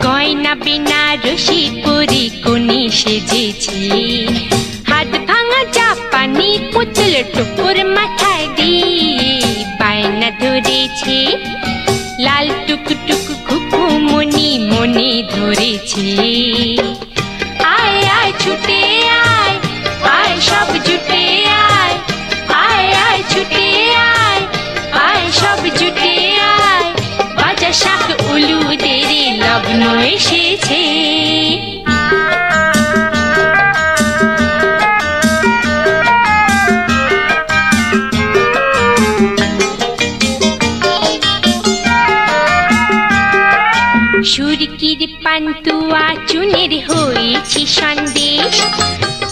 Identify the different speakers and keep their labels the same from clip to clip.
Speaker 1: गयना बेनारसी परी कोनी सेजेছে हाथ भाঙা জাপানি পুতুল টুকুর মাথায় দিয়ে বায়না ধরেছে লাল টুকটুক খুকুমনি মনে ধরেছে আয় আয় ছুটে আয় আয় সব জুটে আয় আয় আয় ছুটে আয় আয় সব জুটে আয় বাজা শাক উলুদের লগ্ন এসেছে সুরকির পান্তুয়া চুনের হয়েছে সন্দেশ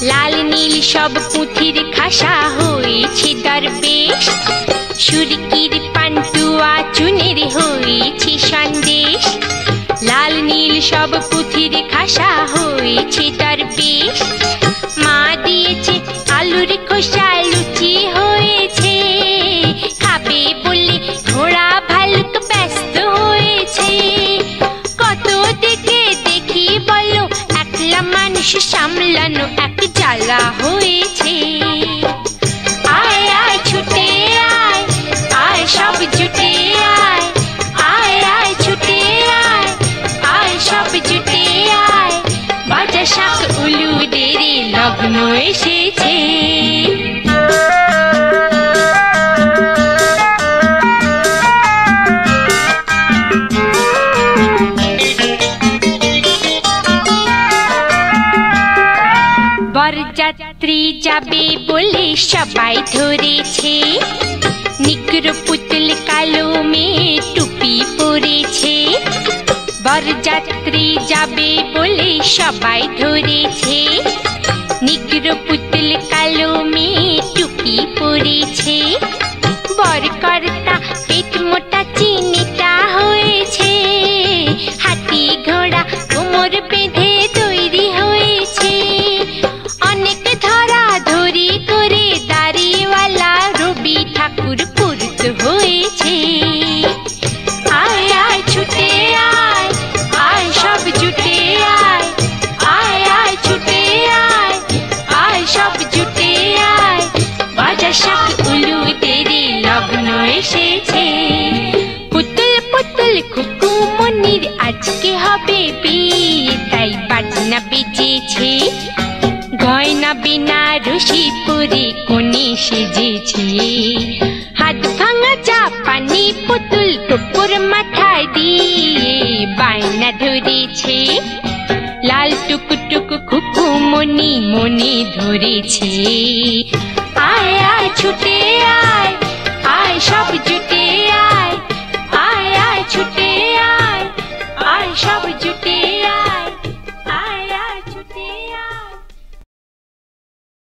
Speaker 1: লাল নীল সব পুঁথির খাসা হয়েছে দরবেশ সুরকির পান্তুয়া চুনের হয়েছে সন্দেশ লাল নীল সব পুঁথির খাসা হয়েছে দরবেশ মা দিয়েছে আলুর খোসা লুচি হয়েছে খাবে বলে ঘোড়া ভালুক ব্যস্ত হয়েছে কত দেখে দেখি বলো একলা মানুষ সামলানো এক জ্বালা হয়েছে আয় আয় ছুটে আয় আয় সব জুটে আয় আয় আয় ছুটে আয় আয় সব জুটে আয় বাজা শাক উলুদের লগ্ন এসেছে বরযাত্রী যাবে বলে সবাই ধরেছে নিগ্র পুতুল কালো মেয়ে টুপি পরেছে বরযাত্রী যাবে বলে সবাই ধরেছে নিগ্র পুতুল কালো মেয়ে টুপি পরেছে বরকর্তা পেট মোটা চিনিটা হয়েছে হাতি ঘোড়া কোমর বেঁধে তৈরি হয়েছে অনেক ধরা ধরি করে দাড়িওয়ালা রবি ঠাকুর পুরুত হয়েছে আয় আয় ছুটে আয় আয় সব জুটে আয় আয় আয় ছুটে আয় আয় সব জুটে আয় বাজা শাক উলুদের লগ্ন এসেছে পুতুল পুতুল খুকুমনির আজকে হবে বিয়ে তাই বাজনা বেজেছে গয়না বেনারসি পরে কোণে সেজেছে হাত ভাঙা জাপানি পুতুল টুকুর মাথায় দিয়ে বায়না ধরেছে লাল টুকটুক খুকুমনি মনে ধরেছে আয় আয় ছুটে আয় আয় সব জুটে